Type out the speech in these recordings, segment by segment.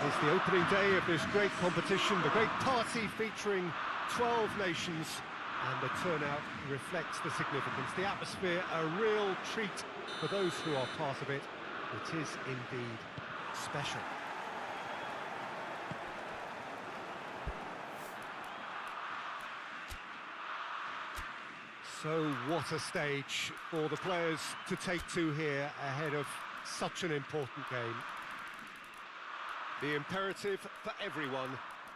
It's the opening day of this great competition, the great party featuring 12 nations, and the turnout reflects the significance. The atmosphere, a real treat for those who are part of it. It is indeed special. So what a stage for the players to take to here ahead of such an important game. The imperative for everyone,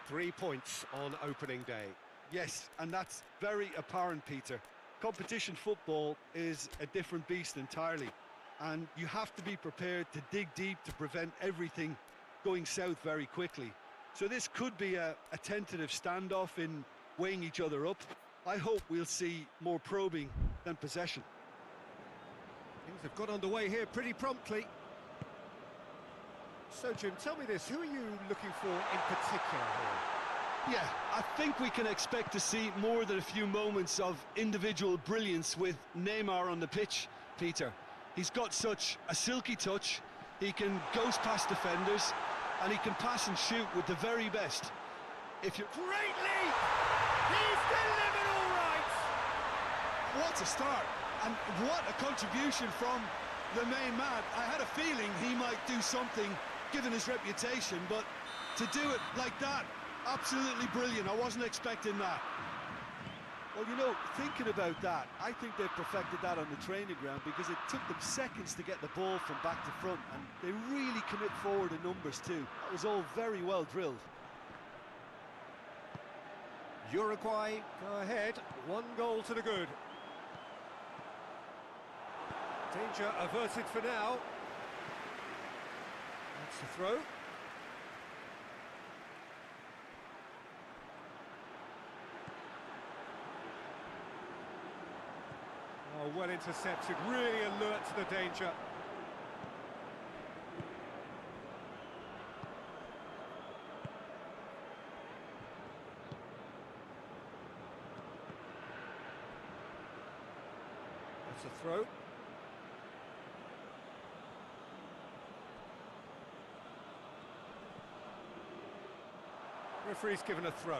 3 points on opening day. Yes, and that's very apparent, Peter. Competition football is a different beast entirely, and you have to be prepared to dig deep to prevent everything going south very quickly. So this could be a tentative standoff in weighing each other up. I hope we'll see more probing than possession. Things have got underway here pretty promptly. So, Jim, tell me this, who are you looking for in particular here? Yeah, I think we can expect to see more than a few moments of individual brilliance with Neymar on the pitch, Peter. He's got such a silky touch, he can ghost past defenders, and he can pass and shoot with the very best. If you're... Great leap! He's delivered all right! What a start, and what a contribution from the main man. I had a feeling he might do something given his reputation, but to do it like that, absolutely brilliant. I wasn't expecting that. Well, you know, thinking about that, I think they've perfected that on the training ground because it took them seconds to get the ball from back to front, and they really commit forward in numbers too. That was all very well drilled. Uruguay go ahead, 1 goal to the good. Danger averted for now. That's the throw. Oh, well intercepted, really alert to the danger. That's a throw. Referee's given a throw.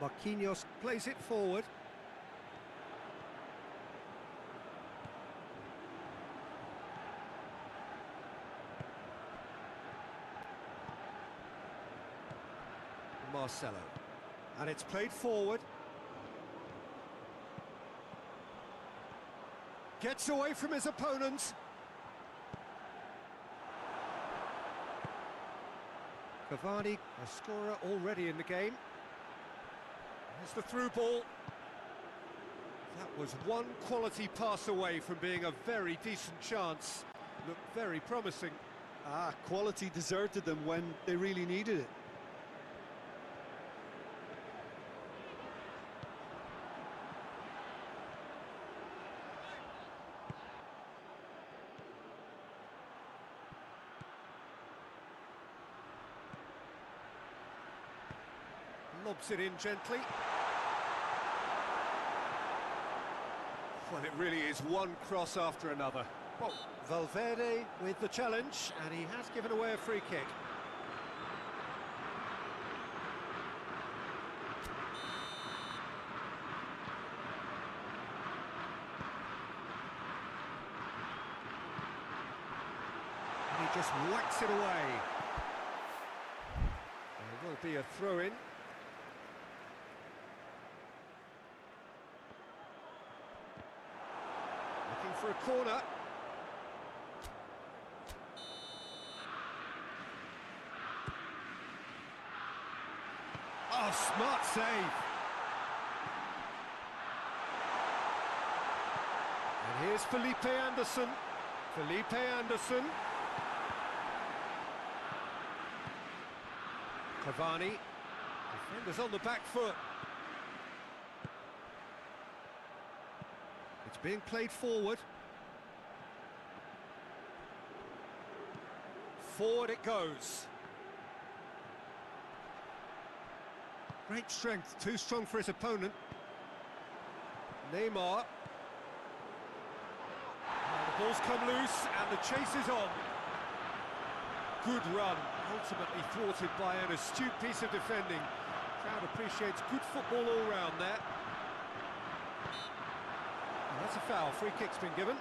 Marquinhos plays it forward. Marcelo. And it's played forward. Gets away from his opponent. Cavani, a scorer already in the game. There's the through ball. That was one quality pass away from being a very decent chance. Looked very promising. Quality deserted them when they really needed it. Lobs it in gently. Well, it really is one cross after another. Well, Valverde with the challenge, and he has given away a free kick. And he just whacks it away. There will be a throw-in. For a corner. Oh, smart save. And here's Felipe Anderson. Felipe Anderson. Cavani. Defenders on the back foot. It's being played forward. Forward it goes. Great strength, too strong for his opponent. Neymar. Now the ball's come loose and the chase is on. Good run, ultimately thwarted by an astute piece of defending. Crowd appreciates good football all round there. And that's a foul, free kick's been given.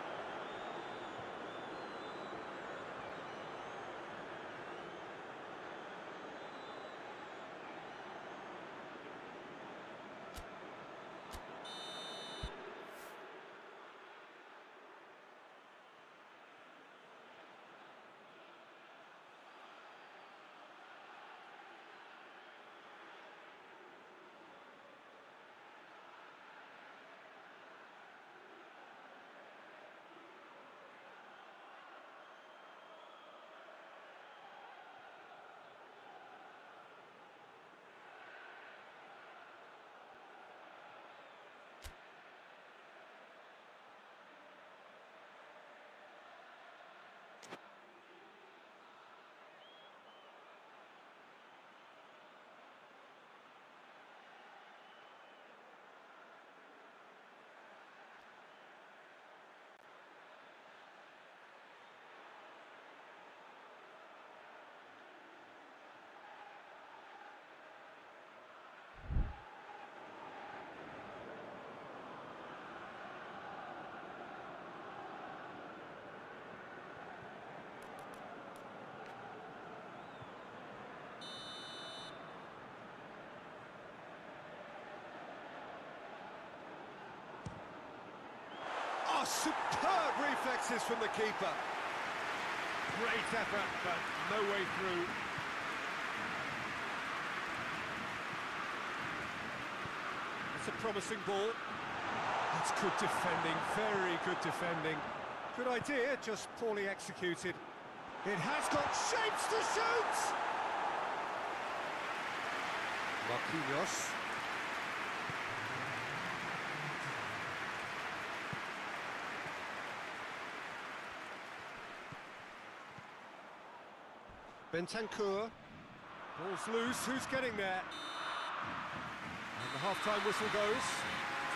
Oh, superb reflexes from the keeper. Great effort, but no way through. It's a promising ball. That's good defending, very good defending. Good idea, just poorly executed. It has got shapes to shoot! Marquinhos. Bentancur, ball's loose, who's getting there? And the half-time whistle goes.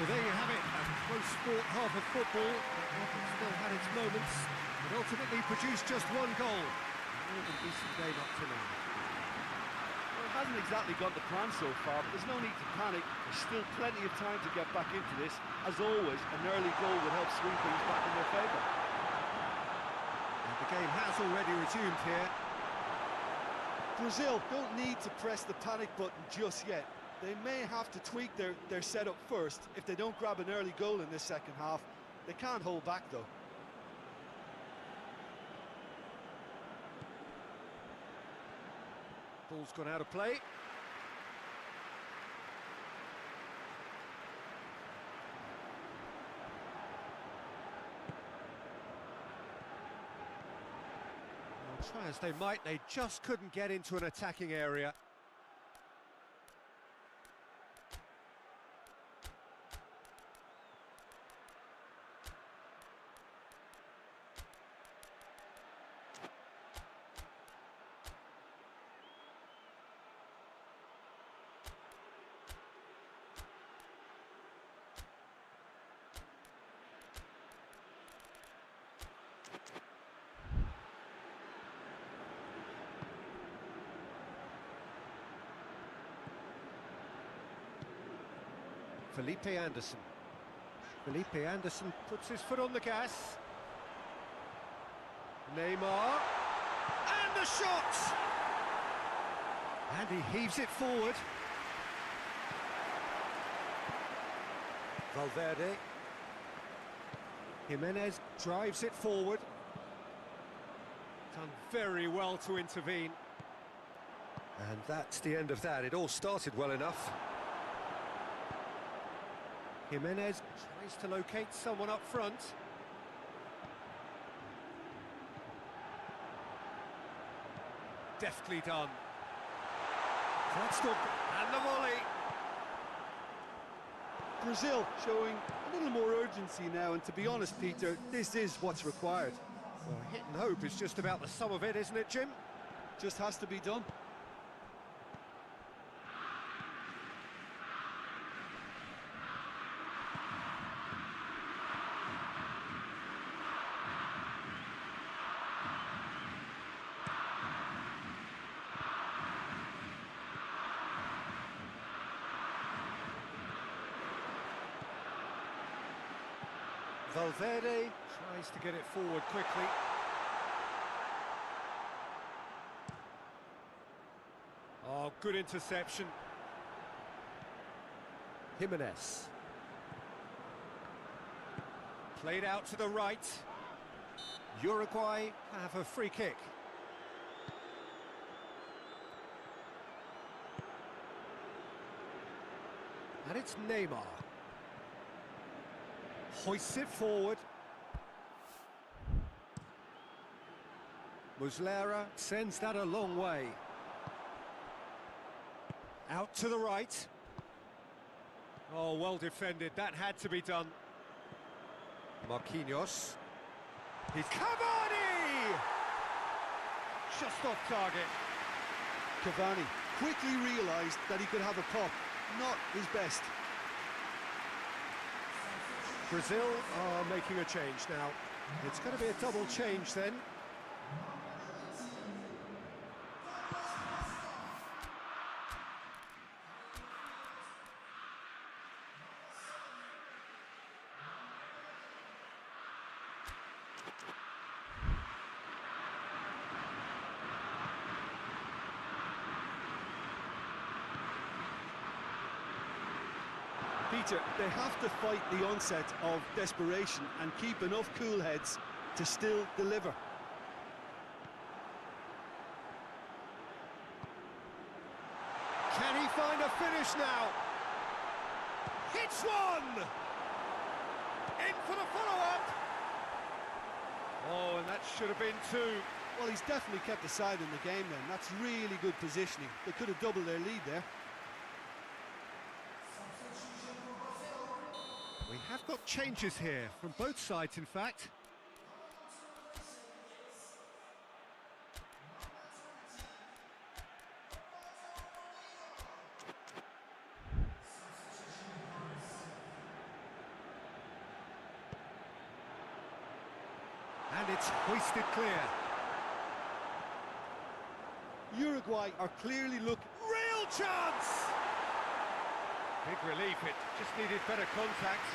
So there you have it, a close-fought half of football. It still had its moments, but ultimately produced just one goal. More than decent game up to now. Well, it hasn't exactly got the plan so far, but there's no need to panic. There's still plenty of time to get back into this. As always, an early goal would help swing things back in their favour. And the game has already resumed here. Brazil don't need to press the panic button just yet. They may have to tweak their setup first if they don't grab an early goal in this second half. They can't hold back though. Ball's gone out of play. Try as they might, they just couldn't get into an attacking area. Felipe Anderson. Felipe Anderson puts his foot on the gas. Neymar. And the shot! And he heaves it forward. Valverde. Jimenez drives it forward. Done very well to intervene. And that's the end of that. It all started well enough. Jimenez tries to locate someone up front. Deftly done. That's good. And the volley. Brazil showing a little more urgency now, and to be honest, Peter, this is what's required. Well, hit and hope is just about the sum of it, isn't it, Jim? Just has to be done. Valverde tries to get it forward quickly. Oh, good interception. Jimenez. Played out to the right. Uruguay have a free kick. And it's Neymar. Hoists it forward. Muslera sends that a long way. Out to the right. Oh, well defended. That had to be done. Marquinhos. He's Cavani! Just off target. Cavani quickly realised that he could have a pop. Not his best. Brazil are making a change now. It's going to be a double change then. Peter, they have to fight the onset of desperation and keep enough cool heads to still deliver. Can he find a finish now? Hits one! In for the follow-up! Oh, and that should have been two. Well, he's definitely kept the side in the game then. That's really good positioning. They could have doubled their lead there. We have got changes here, from both sides in fact. And it's hoisted clear. Uruguay are clearly looking... Real chance! Big relief, it just needed better contact.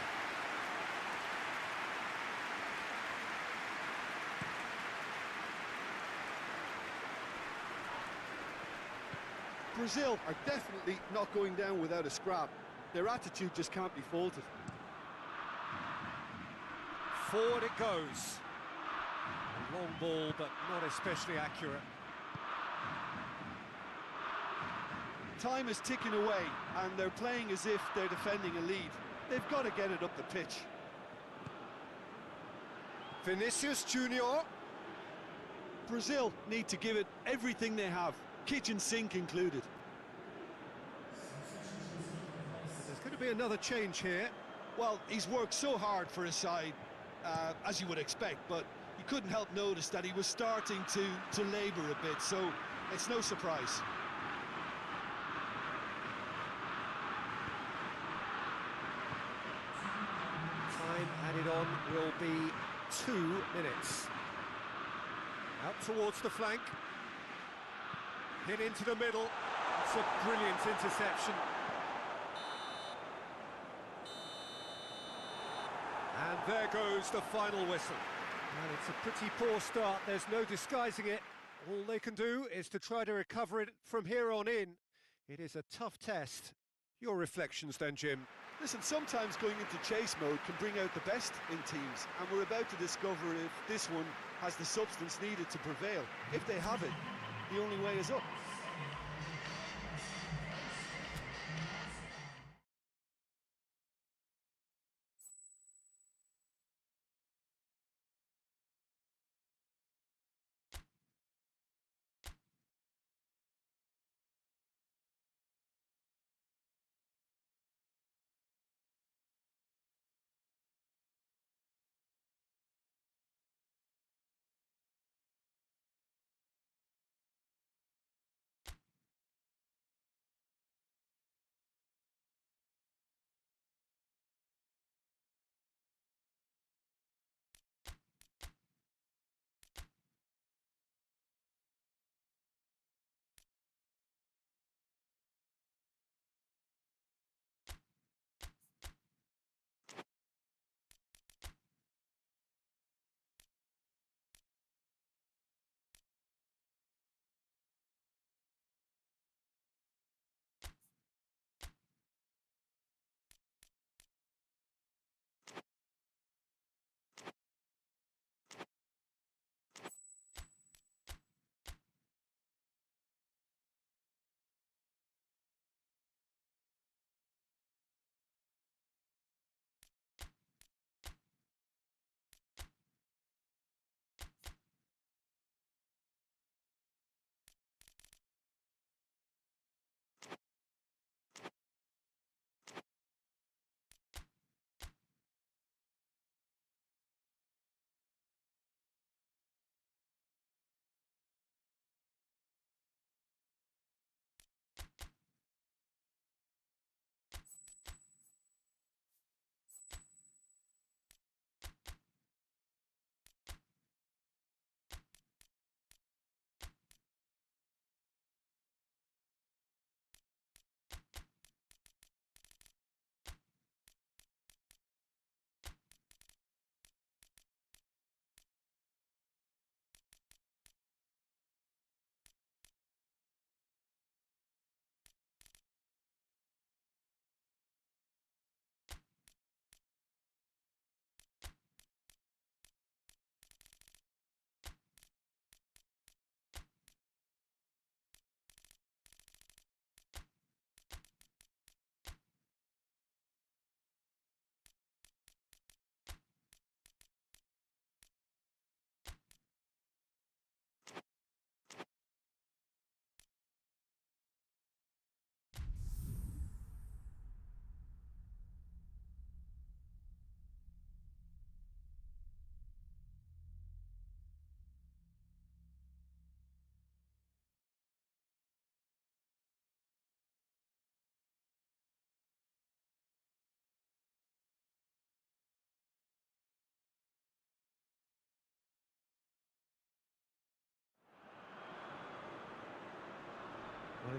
Brazil are definitely not going down without a scrap. Their attitude just can't be faulted. Forward it goes. A long ball, but not especially accurate. Time is ticking away, and they're playing as if they're defending a lead. They've got to get it up the pitch. Vinicius Junior. Brazil need to give it everything they have, kitchen sink included. There's going to be another change here. Well, he's worked so hard for his side, as you would expect, but you couldn't help notice that he was starting to labour a bit, so it's no surprise. Time added on will be 2 minutes. Out towards the flank. Hit into the middle. It's a brilliant interception. And there goes the final whistle. And it's a pretty poor start, there's no disguising it. All they can do is to try to recover it from here on in. It is a tough test. Your reflections then, Jim? Listen, sometimes going into chase mode can bring out the best in teams, and we're about to discover if this one has the substance needed to prevail. If they have it, the only way is up.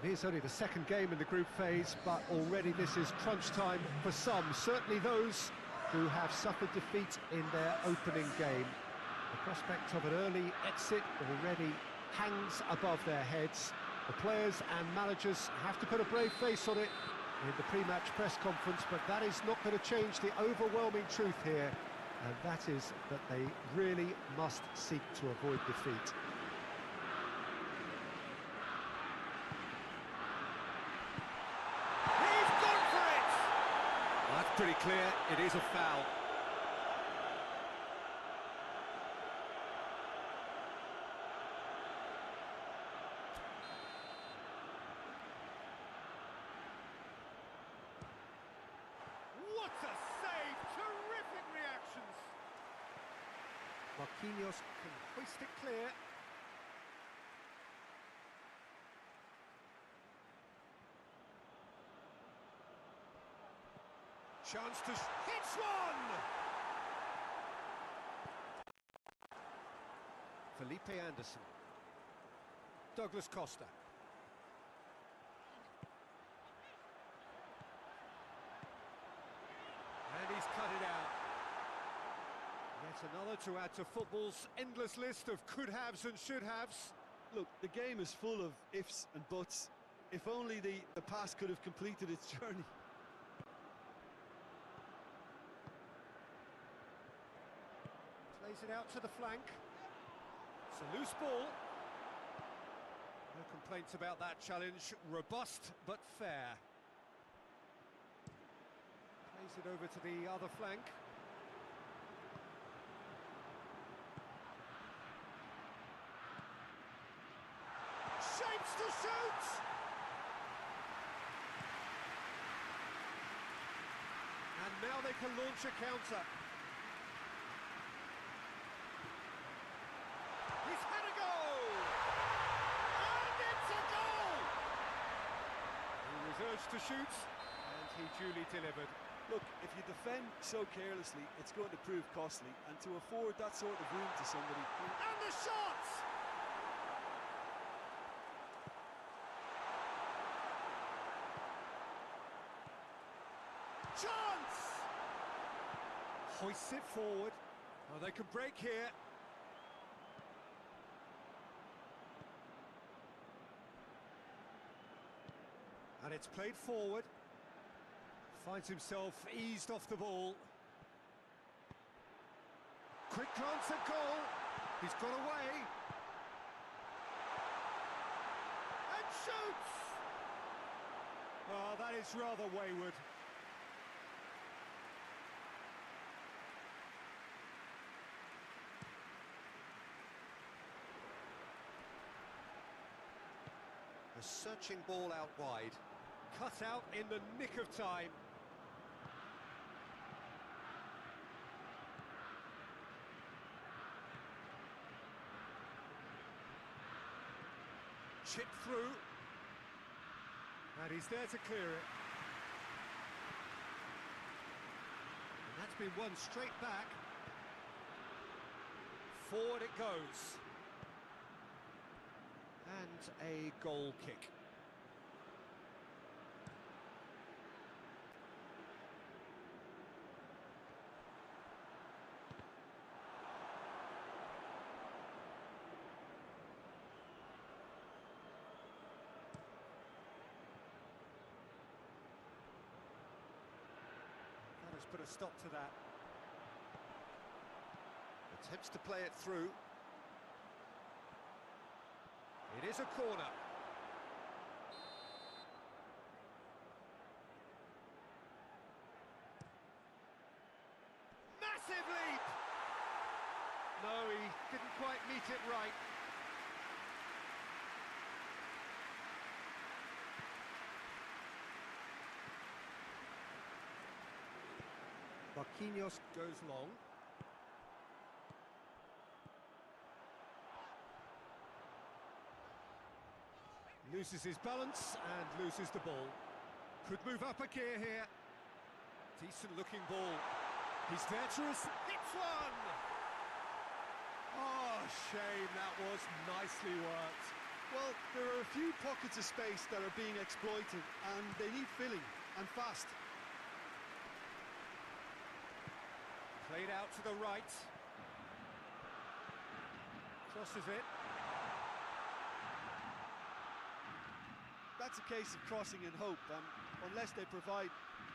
It is only the second game in the group phase, but already this is crunch time for some, certainly those who have suffered defeat in their opening game. The prospect of an early exit already hangs above their heads. The players and managers have to put a brave face on it in the pre-match press conference, but that is not going to change the overwhelming truth here, and that is that they really must seek to avoid defeat. He's gone for it! That's pretty clear, it is a foul. What a save! Terrific reactions! Marquinhos can hoist it clear. Chance to hits one! Felipe Anderson. Douglas Costa. And he's cut it out. Yet another to add to football's endless list of could-haves and should-haves. Look, the game is full of ifs and buts. If only the pass could have completed its journey. Plays it out to the flank. It's a loose ball. No complaints about that challenge. Robust but fair. Plays it over to the other flank. Shapes to shoot! And now they can launch a counter. He's had a goal! And it's a goal! He was urged to shoot, and he duly delivered. Look, if you defend so carelessly, it's going to prove costly, and to afford that sort of room to somebody... And the shot! Chance! Hoists it forward. Oh, they can break here. And it's played forward. Finds himself eased off the ball. Quick glance at goal. He's got away. And shoots! Oh, that is rather wayward. A searching ball out wide. Cut out in the nick of time. Chipped through. And he's there to clear it. And that's been won straight back. Forward it goes. And a goal kick. That has put a stop to that. Attempts to play it through. It is a corner. Massive leap! No, he didn't quite meet it right. Marquinhos goes long. Loses his balance and loses the ball. Could move up a gear here. Decent looking ball. He's there to hits one! Oh, shame, that was nicely worked. Well, there are a few pockets of space that are being exploited, and they need filling, and fast. Played out to the right. Crosses it. That's a case of crossing in hope, and unless they provide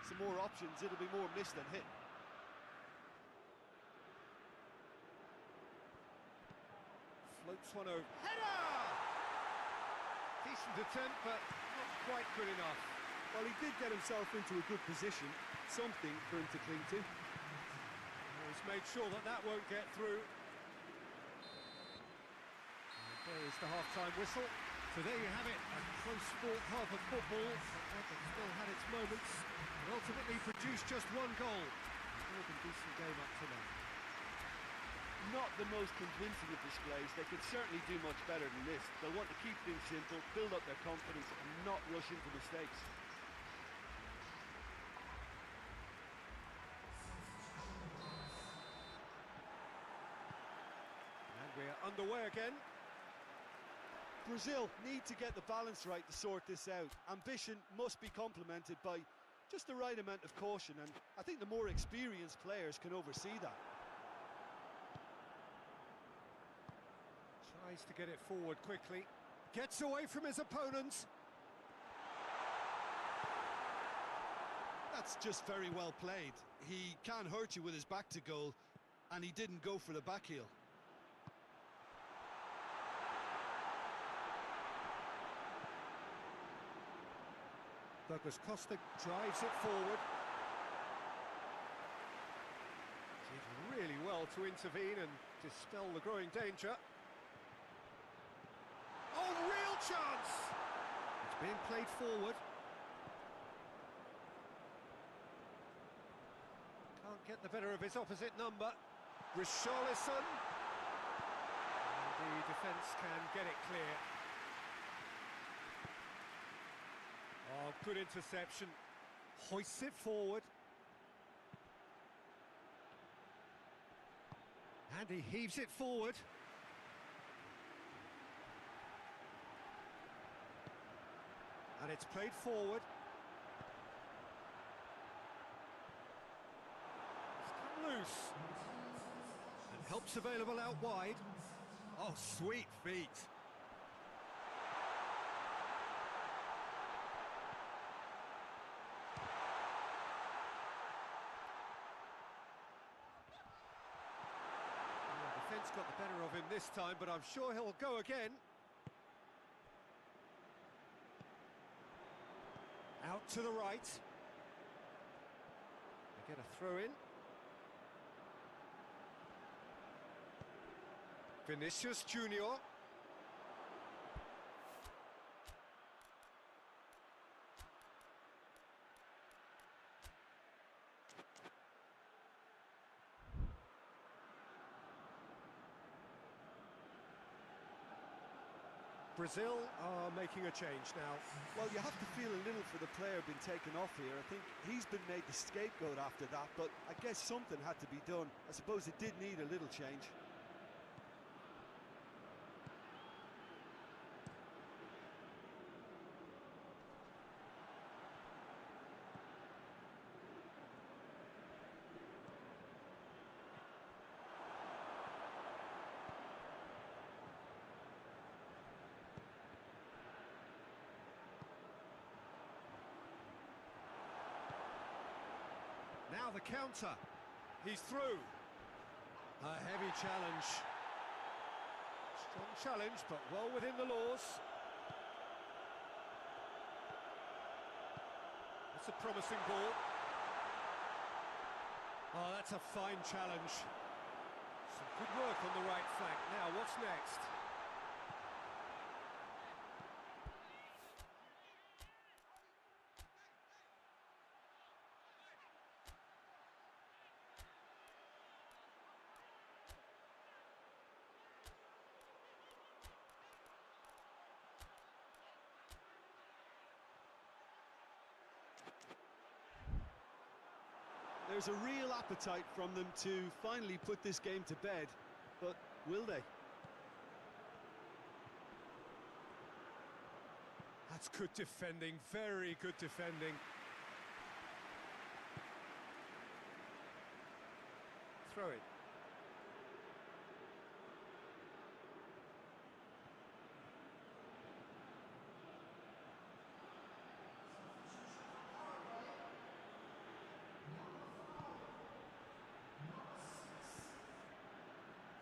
some more options, it'll be more miss than hit. Floats one over. Header! Decent attempt, but not quite good enough. Well, he did get himself into a good position, something for him to cling to. He's made sure that that won't get through. And there is the half-time whistle. So there you have it, a close-fought half of football, but that still had its moments, and ultimately produced just one goal. More than decent game up to now. Not the most convincing of displays. They could certainly do much better than this. They'll want to keep things simple, build up their confidence, and not rush into mistakes. And we're underway again. Brazil need to get the balance right to sort this out. Ambition must be complemented by just the right amount of caution, and I think the more experienced players can oversee that. Tries to get it forward quickly. Gets away from his opponents. That's just very well played. He can hurt you with his back to goal, and he didn't go for the back heel. Douglas Costa drives it forward. Did really well to intervene and dispel the growing danger. Oh, real chance! It's being played forward. Can't get the better of his opposite number. Richarlison. And the defence can get it clear. Oh, good interception. Hoists it forward. And he heaves it forward. And it's played forward. It's come loose. And help's available out wide. Oh, sweet feet. Defence got the better of him this time, but I'm sure he'll go again. Out to the right. They get a throw in. Vinicius Junior. Brazil are making a change now. Well, you have to feel a little for the player being taken off here. I think he's been made the scapegoat after that, but I guess something had to be done. I suppose it did need a little change. Now the counter. He's through. A heavy challenge. Strong challenge, but well within the laws. That's a promising ball. Oh, that's a fine challenge. Some good work on the right flank. Now, what's next? There's a real appetite from them to finally put this game to bed, but will they? That's good defending, very good defending. Throw it.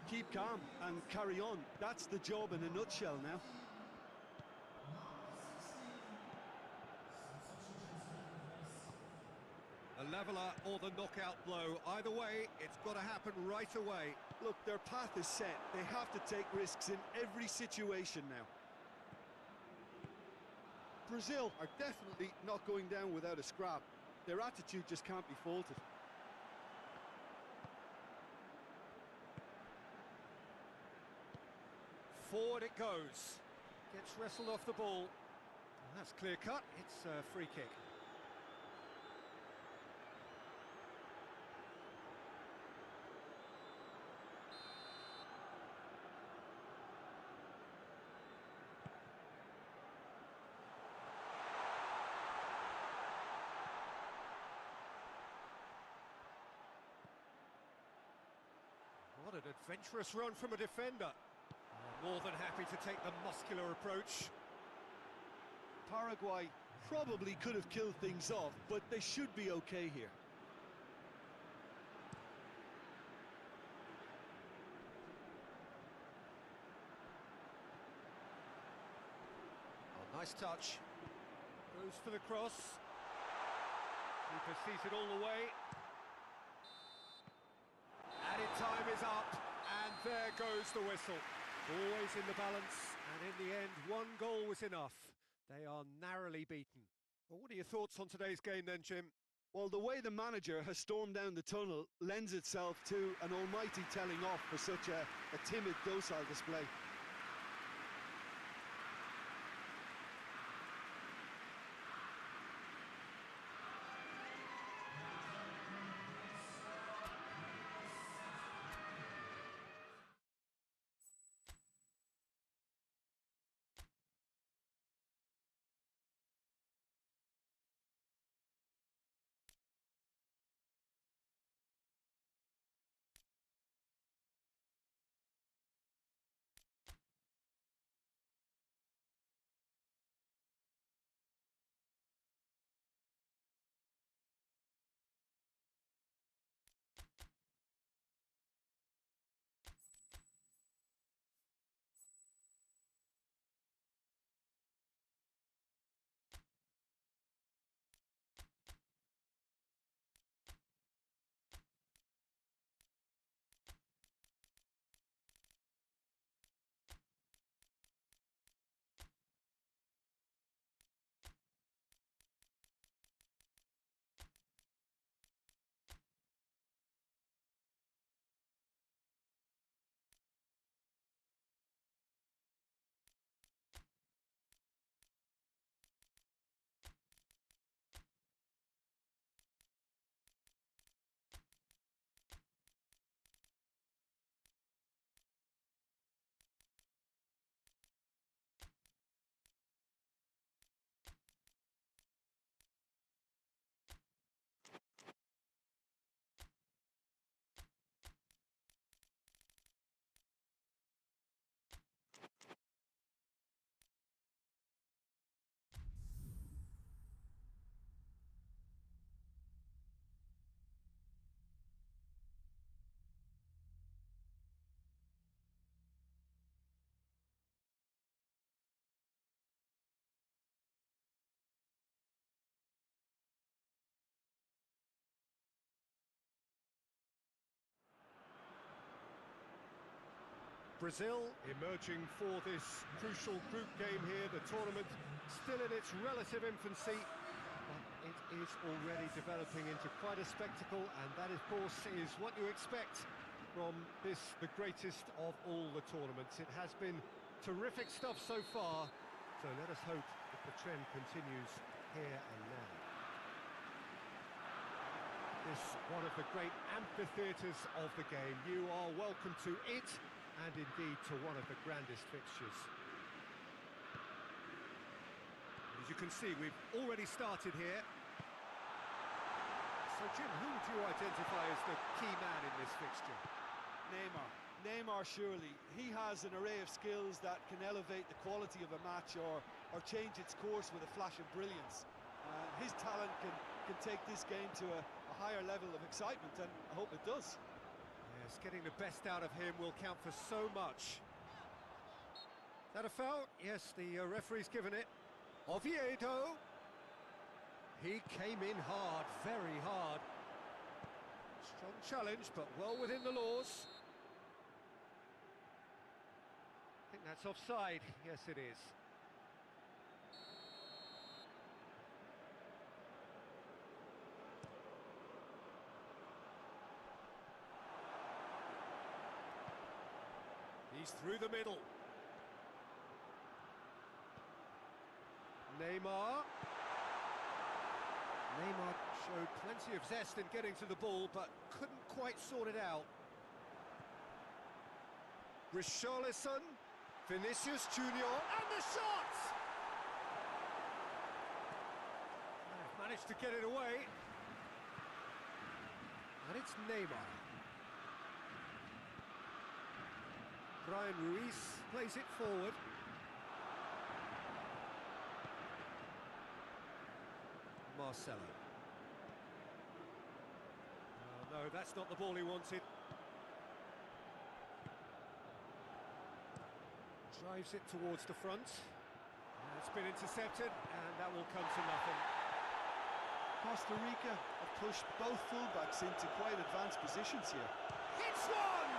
Keep calm and carry on. That's the job in a nutshell now. A leveller or the knockout blow. Either way, it's got to happen right away. Look, their path is set. They have to take risks in every situation now. Brazil are definitely not going down without a scrap. Their attitude just can't be faulted. Forward it goes. Gets wrestled off the ball. That's clear cut. It's a free kick. What an adventurous run from a defender. More than happy to take the muscular approach. Paraguay probably could have killed things off, but they should be okay here. Oh, nice touch. Goes for the cross. Keeper sees it all the way. Added time is up, and there goes the whistle. Always in the balance, and in the end, one goal was enough. They are narrowly beaten. Well, what are your thoughts on today's game then, Jim? Well, the way the manager has stormed down the tunnel lends itself to an almighty telling off for such a timid, docile display. Brazil emerging for this crucial group game here. The tournament still in its relative infancy, but it is already developing into quite a spectacle, and that, of course, is what you expect from this, the greatest of all the tournaments. It has been terrific stuff so far, so let us hope that the trend continues here and now. This one of the great amphitheatres of the game. You are welcome to it, and indeed to one of the grandest fixtures. As you can see, we've already started here. So, Jim, who would you identify as the key man in this fixture? Neymar, surely. He has an array of skills that can elevate the quality of a match or change its course with a flash of brilliance. His talent can take this game to a higher level of excitement, and I hope it does. Yes, getting the best out of him will count for so much. Is that a foul? Yes, the referee's given it. Oviedo. He came in hard, very hard. Strong challenge, but well within the laws. I think that's offside. Yes, it is. He's through the middle. Neymar showed plenty of zest in getting to the ball, but couldn't quite sort it out. Richarlison, Vinicius Junior, and the shot! They've managed to get it away. And it's Neymar. Brian Ruiz plays it forward. Marcelo. Oh, no, that's not the ball he wanted. Drives it towards the front. It's been intercepted, and that will come to nothing. Costa Rica have pushed both fullbacks into quite advanced positions here. Hits one!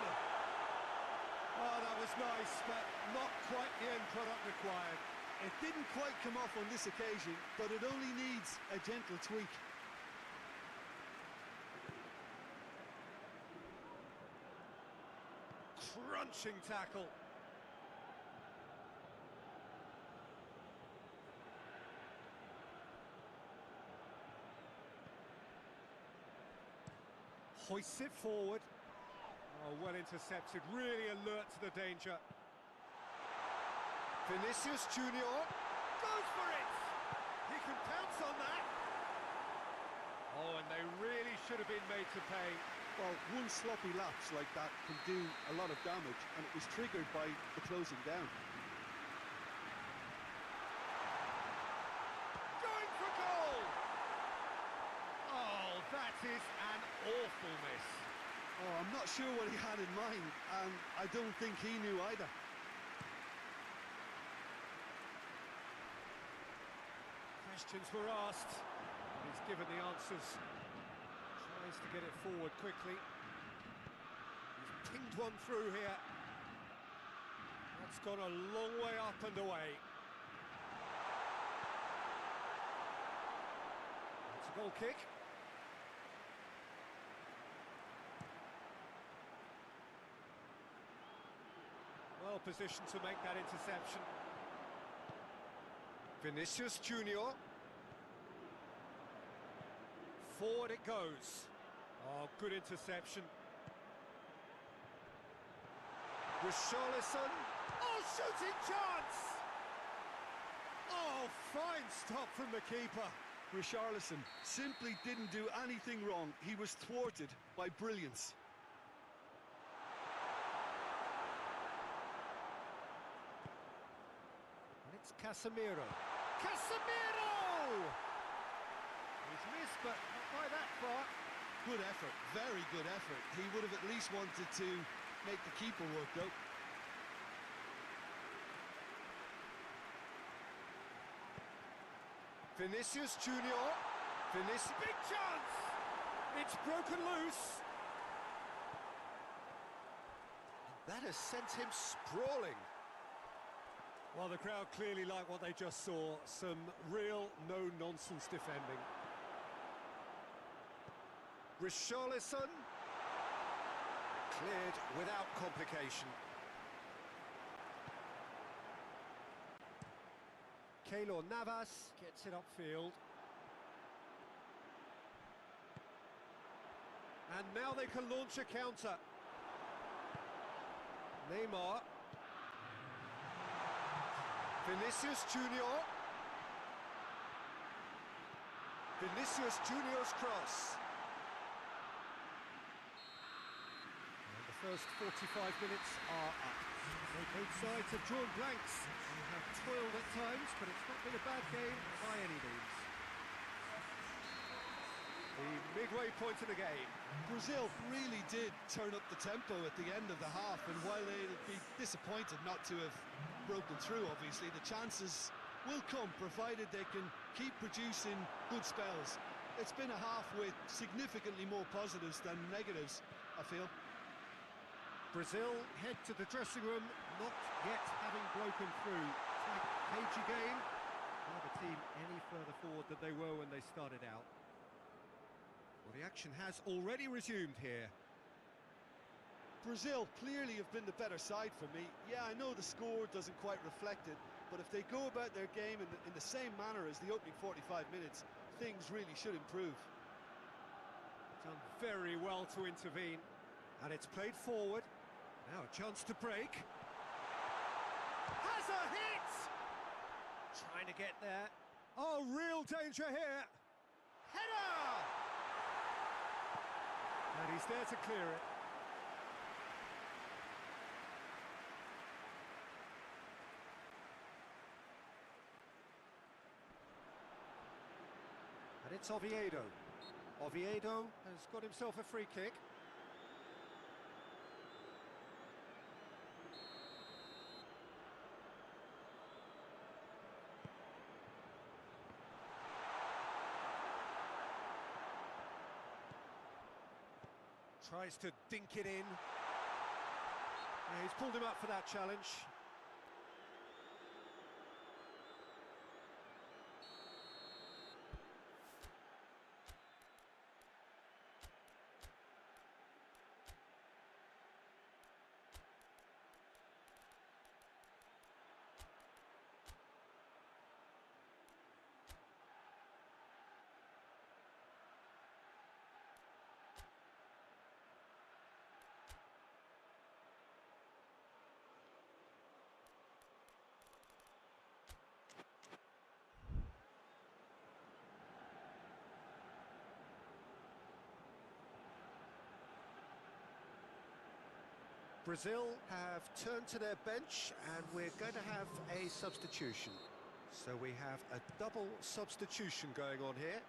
Oh, that was nice, but not quite the end product required. It didn't quite come off on this occasion, but it only needs a gentle tweak. Crunching tackle. Hoists it forward. Oh, well intercepted, really alert to the danger. Vinicius Junior goes for it! He can pounce on that! Oh, and they really should have been made to pay. Well, one sloppy lapse like that can do a lot of damage, and it was triggered by the closing down. Going for goal! Oh, that is an awful miss. Oh, I'm not sure what he had in mind, and I don't think he knew either. Questions were asked, and he's given the answers. Tries to get it forward quickly. He's pinged one through here. That's gone a long way up and away. It's a goal kick. Well positioned to make that interception. Vinicius Junior. Forward it goes. Oh, good interception. Richarlison. Oh, shooting chance! Oh, fine stop from the keeper. Richarlison simply didn't do anything wrong. He was thwarted by brilliance. And it's Casemiro. Casemiro! He's missed, but not by that far. Good effort, very good effort. He would have at least wanted to make the keeper work, though. Vinicius Junior. Vinicius, big chance! It's broken loose. And that has sent him sprawling. Well, the crowd clearly like what they just saw. Some real no-nonsense defending. Richarlison. Cleared without complication. Keylor Navas gets it upfield. And now they can launch a counter. Neymar. Vinicius Junior. Vinicius Junior's cross. And the first 45 minutes are up. Both sides have drawn blanks. They have toiled at times, but it's not been a bad game by any means. The midway point of the game. Brazil really did turn up the tempo at the end of the half, and while they'll be disappointed not to have broken through, obviously, the chances will come, provided they can keep producing good spells. It's been a half with significantly more positives than negatives, I feel. Brazil head to the dressing room, not yet having broken through. It's like cagey game. Not a team any further forward than they were when they started out. Well, the action has already resumed here. Brazil clearly have been the better side for me. Yeah, I know the score doesn't quite reflect it, but if they go about their game in the same manner as the opening 45 minutes, things really should improve. Done very well to intervene, and it's played forward. Now a chance to break. Has a hit! Trying to get there. Oh, real danger here. Header! And he's there to clear it. And it's Oviedo. Oviedo has got himself a free kick. Tries to dink it in. Yeah, he's pulled him up for that challenge. Brazil have turned to their bench, and we're going to have a substitution. So we have a double substitution going on here.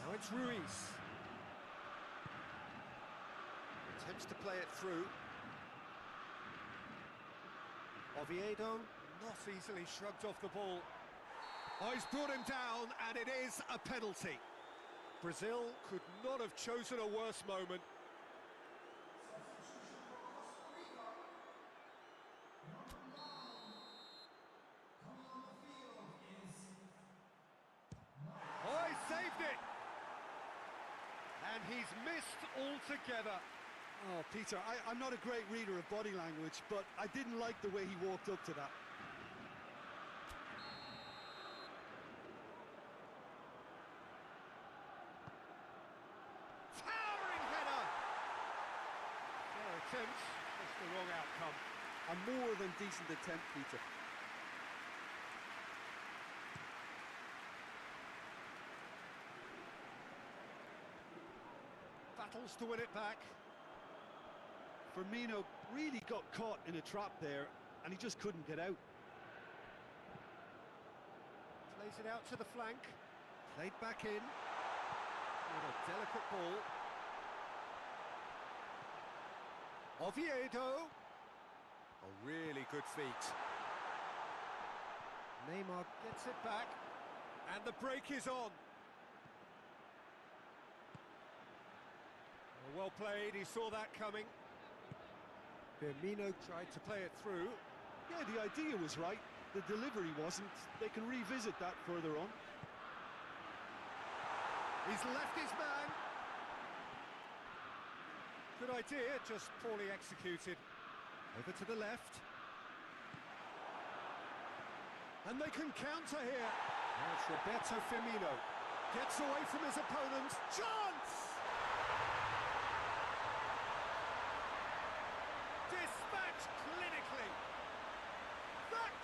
Now it's Ruiz. Attempts to play it through. Oviedo, not easily shrugged off the ball. Oh, he's brought him down, and it is a penalty. Brazil could not have chosen a worse moment. Oh, he saved it! And he's missed altogether. Oh, Peter, I'm not a great reader of body language, but I didn't like the way he walked up to that. Attempt, just the wrong outcome. A more than decent attempt, Peter. Battles to win it back. Firmino really got caught in a trap there, and he just couldn't get out. Plays it out to the flank. Played back in. With a delicate ball. Oviedo. A really good feat. Neymar gets it back. And the break is on. Well played, he saw that coming. Firmino tried to play it through. Yeah, the idea was right. The delivery wasn't. They can revisit that further on. He's left his man. Good idea, just poorly executed. Over to the left. And they can counter here. Now it's Roberto Firmino. Gets away from his opponent. Chance!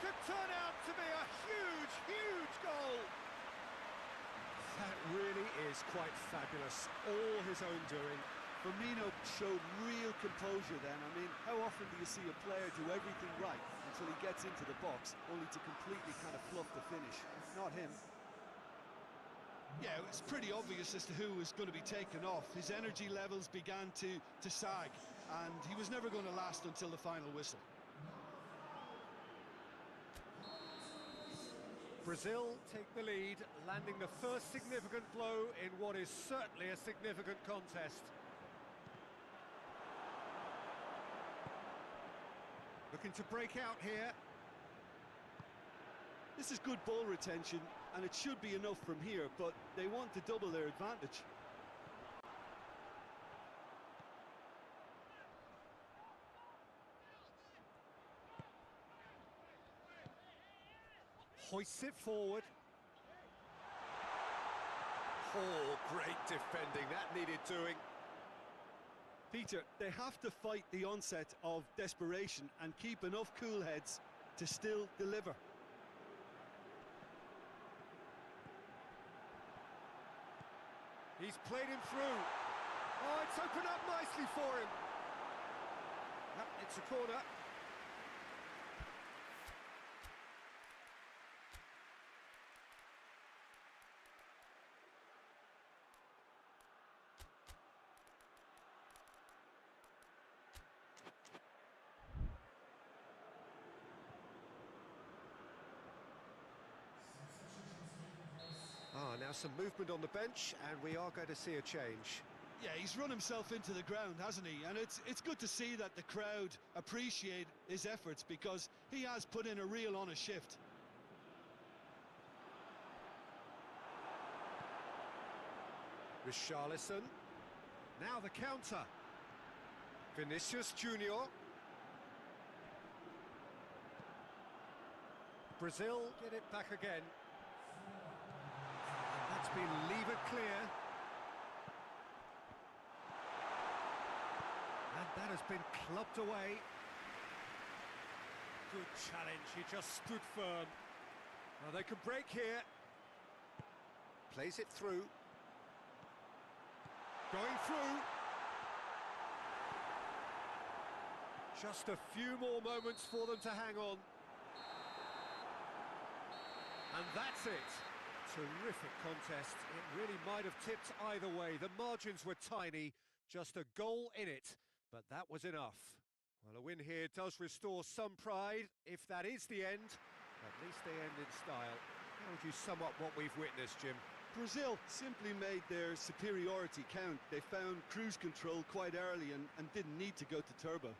could turn out to be a huge, huge goal. That really is quite fabulous, all his own doing. Firmino showed real composure then. I mean, how often do you see a player do everything right until he gets into the box, only to completely kind of fluff the finish? Not him. Yeah, it was pretty obvious as to who was going to be taken off. His energy levels began to sag, and he was never going to last until the final whistle. Brazil take the lead, landing the first significant blow in what is certainly a significant contest. Looking to break out here. This is good ball retention, and it should be enough from here, but they want to double their advantage. Hoists it forward. Oh, great defending, that needed doing. Peter, they have to fight the onset of desperation and keep enough cool heads to still deliver. He's played him through. Oh, it's opened up nicely for him. Yep, it's a corner. Now some movement on the bench, and we are going to see a change. Yeah, he's run himself into the ground, hasn't he? And it's good to see that the crowd appreciate his efforts, because he has put in a real honest shift. Richarlison. Now the counter. Vinicius Junior. Brazil get it back again. That's been levered clear. And that has been clubbed away. Good challenge, he just stood firm. Well, they can break here. Plays it through. Going through. Just a few more moments for them to hang on. And that's it. Terrific contest. It really might have tipped either way. The margins were tiny, just a goal in it, but that was enough. Well, a win here does restore some pride. If that is the end, at least they end in style. How would you sum up what we've witnessed, Jim? Brazil simply made their superiority count. They found cruise control quite early and didn't need to go to turbo.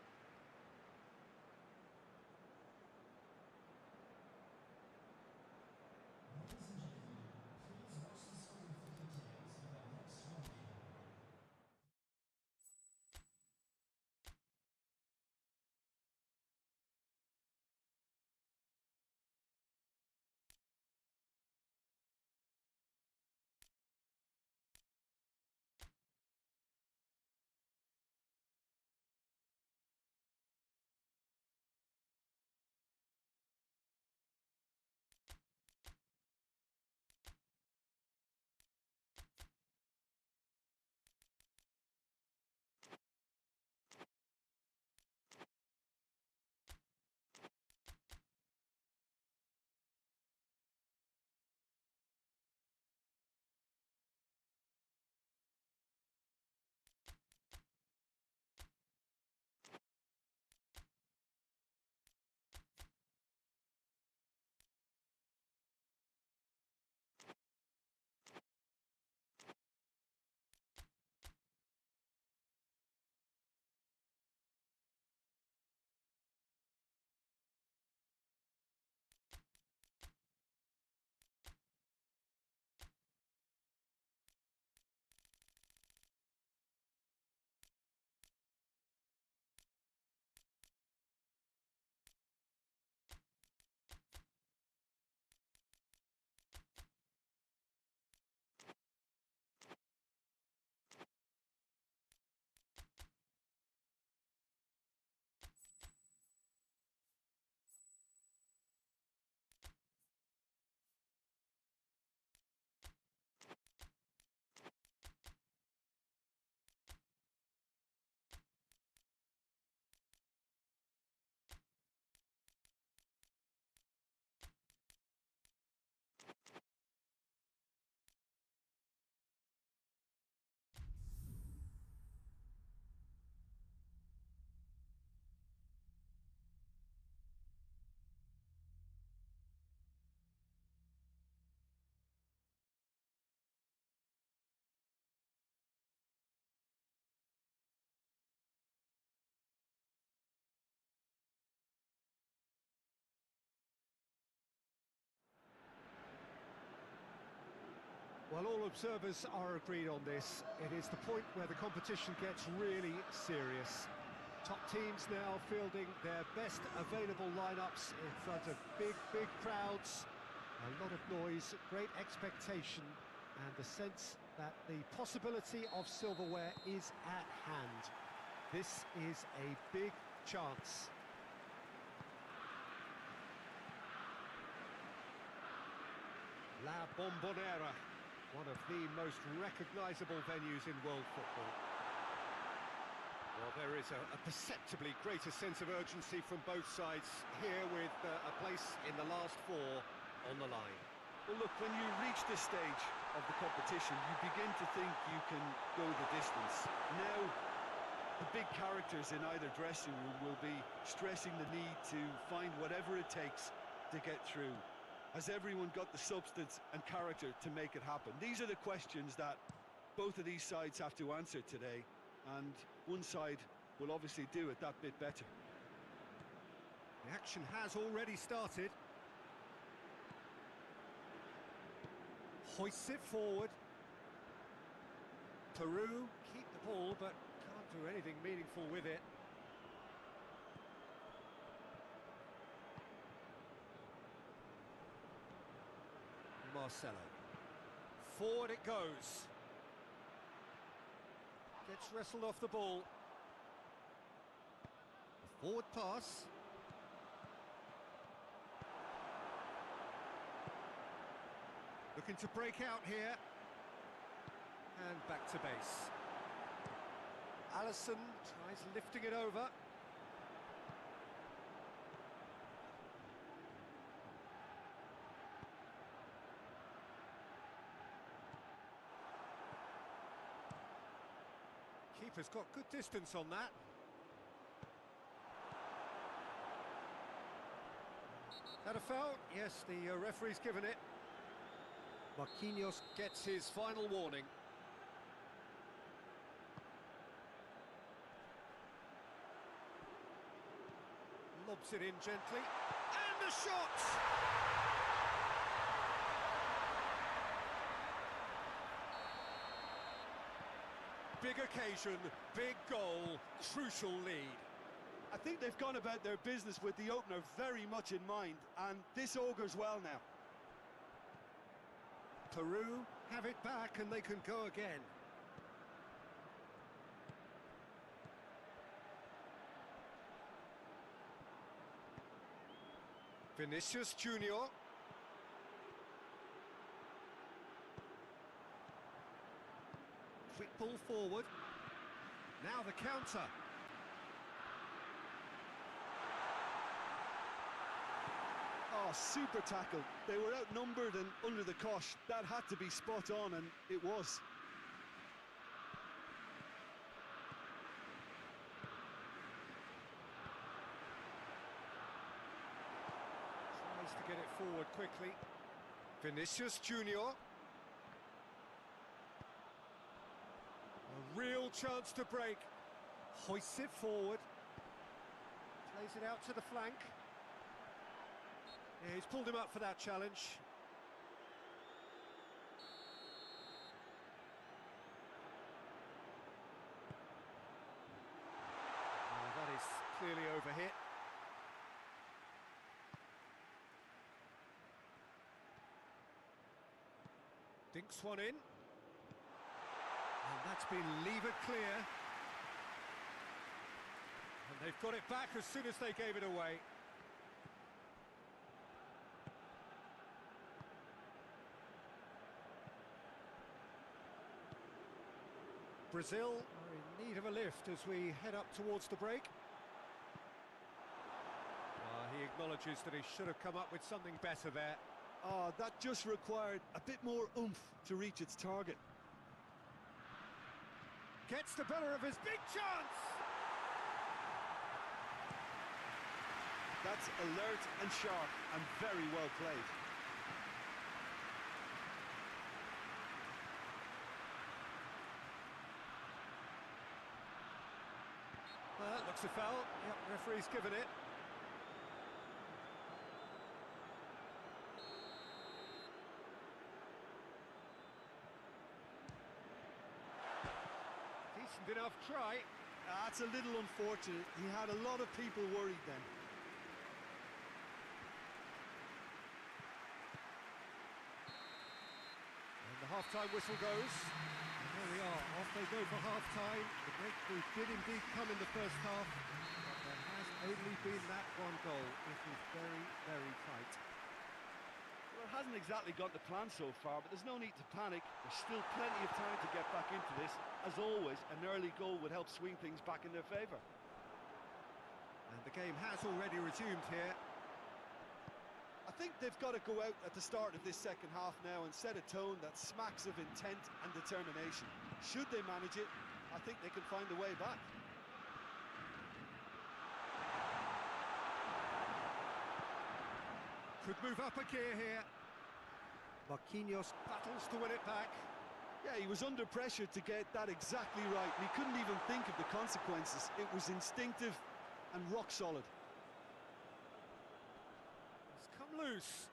Well, all observers are agreed on this. It is the point where the competition gets really serious. Top teams now fielding their best available lineups in front of big crowds. A lot of noise, great expectation, and the sense that the possibility of silverware is at hand. This is a big chance. La Bombonera, one of the most recognisable venues in world football. Well, there is a perceptibly greater sense of urgency from both sides here, with a place in the last four on the line. Well, look, when you reach this stage of the competition, you begin to think you can go the distance. Now, the big characters in either dressing room will be stressing the need to find whatever it takes to get through. Has everyone got the substance and character to make it happen? These are the questions that both of these sides have to answer today, and one side will obviously do it that bit better. The action has already started. Hoists it forward. Peru keep the ball, but can't do anything meaningful with it. Marcelo. Forward it goes. Gets wrestled off the ball. A forward pass. Looking to break out here. And back to base. Alisson tries lifting it over. Keeper's got good distance on that. That a foul? Yes, the referee's given it. Marquinhos gets his final warning. Lobs it in gently. And the shot! Big occasion, big goal, crucial lead. I think they've gone about their business with the opener very much in mind, and this augurs well now. Peru have it back and they can go again. Vinicius Junior. Quick ball forward. Now the counter. Oh, super tackle. They were outnumbered and under the cosh. That had to be spot on, and it was. Tries to get it forward quickly. Vinicius Junior. A real chance to break. Hoists it forward. Plays it out to the flank. Yeah, he's pulled him up for that challenge. Oh, that is clearly overhit. Dinks one in. And that's been levered clear. And they've got it back as soon as they gave it away. Brazil are in need of a lift as we head up towards the break. He acknowledges that he should have come up with something better there. Oh, that just required a bit more oomph to reach its target. Gets the better of his big chance! That's alert and sharp and very well played. That looks a foul. Yep, referee's given it. Decent enough try. That's a little unfortunate. He had a lot of people worried then. And the half-time whistle goes. And there we are, off they go for half-time. The breakthrough did indeed come in the first half, but there has only been that one goal. It is very, very tight. Well, it hasn't exactly gone to plan so far, but there's no need to panic. There's still plenty of time to get back into this. As always, an early goal would help swing things back in their favour. And the game has already resumed here. I think they've got to go out at the start of this second half now and set a tone that smacks of intent and determination. Should they manage it, I think they can find a way back. Could move up a gear here. Marquinhos battles to win it back. Yeah, he was under pressure to get that exactly right, and he couldn't even think of the consequences. It was instinctive and rock solid. It's come loose.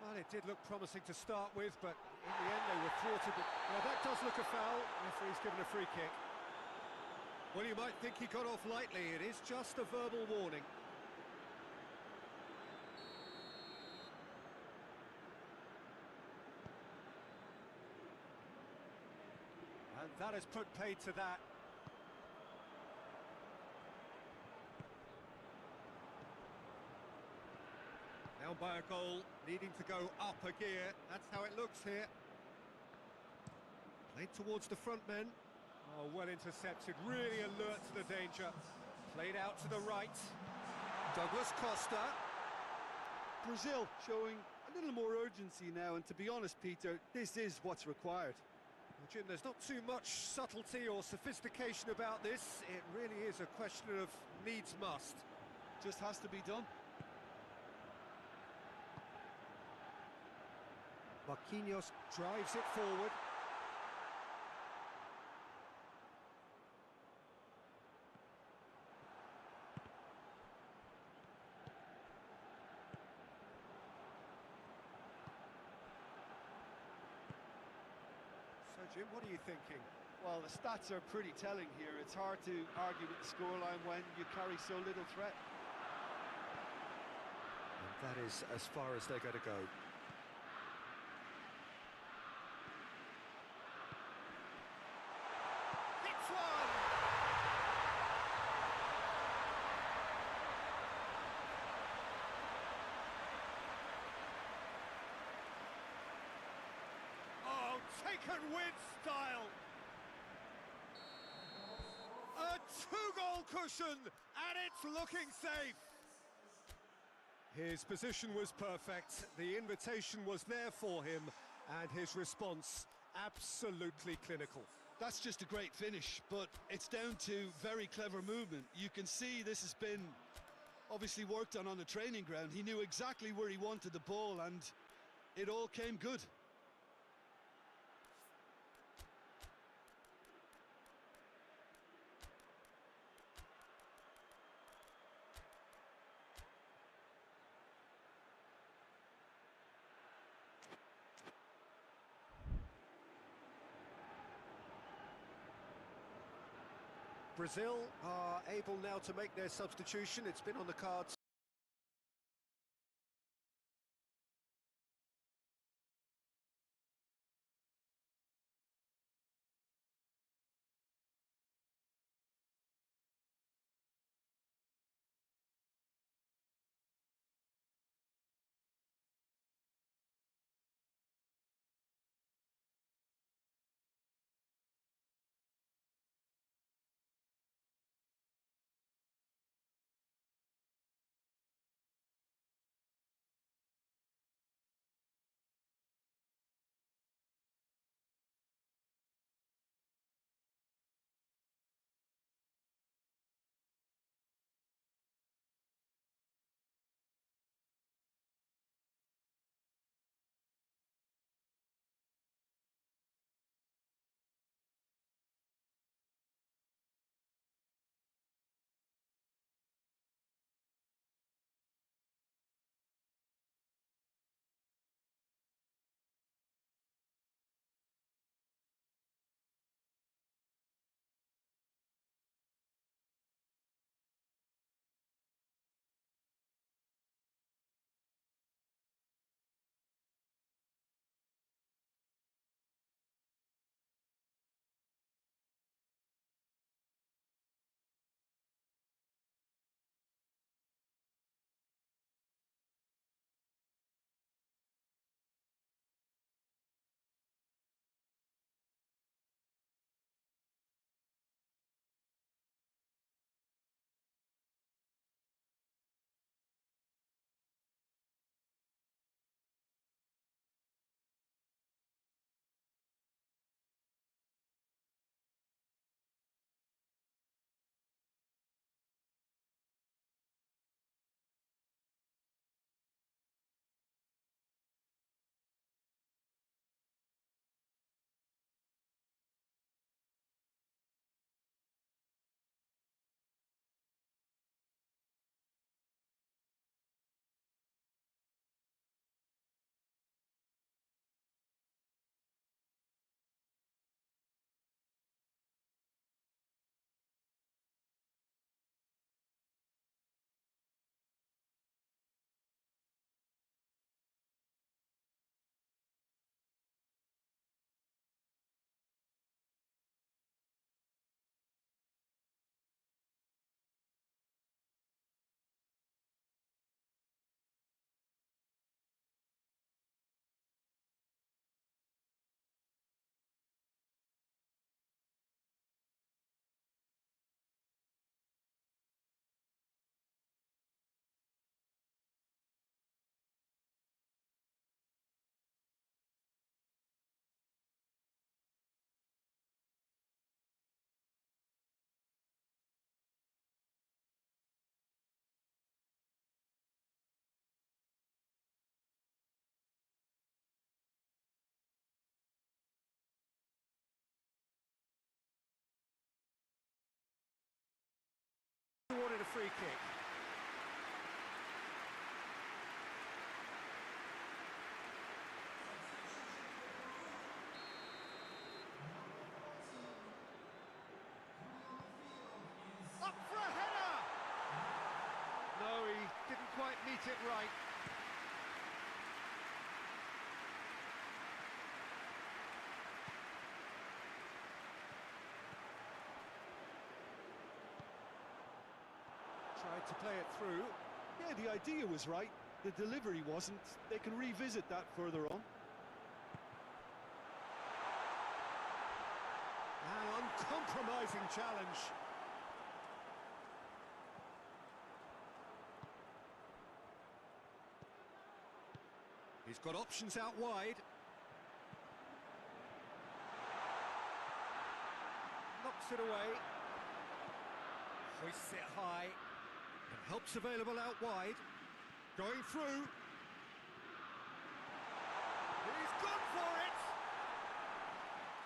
Well, it did look promising to start with, but in the end they were thwarted. Well, that does look a foul. Referee's given a free kick. Well, you might think he got off lightly. It is just a verbal warning. And that has put paid to that. Down by a goal, needing to go up a gear. That's how it looks here. Played towards the front men. Oh, well intercepted, really alert to the danger. Played out to the right. Douglas Costa. Brazil showing a little more urgency now, and to be honest, Peter, this is what's required. Well, Jim, there's not too much subtlety or sophistication about this. It really is a question of needs must. Just has to be done. Marquinhos drives it forward. So, Jim, what are you thinking? Well, the stats are pretty telling here. It's hard to argue with the scoreline when you carry so little threat. And that is as far as they're going to go. Hits one! Oh, taken with style! A two-goal cushion, and it's looking safe. His position was perfect, the invitation was there for him, and his response absolutely clinical. That's just a great finish, but it's down to very clever movement. You can see this has been obviously worked on the training ground. He knew exactly where he wanted the ball, and it all came good. Brazil are able now to make their substitution. It's been on the cards free kick. Up for a header! No, he didn't quite meet it right. Tried to play it through. Yeah, the idea was right. The delivery wasn't. They can revisit that further on. An uncompromising challenge. He's got options out wide. Knocks it away. Hoists it high. And helps available out wide. Going through. He's gone for it!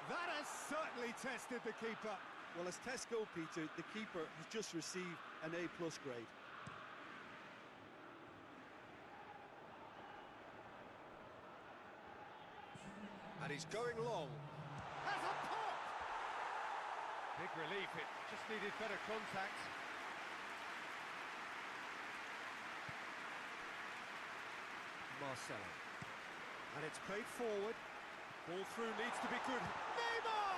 That has certainly tested the keeper. Well, as tests go, Peter, the keeper has just received an A+ grade. And he's going long. Has a pop! Big relief, it just needed better contact. Marcelo. And it's played forward. Ball through needs to be good. Neymar!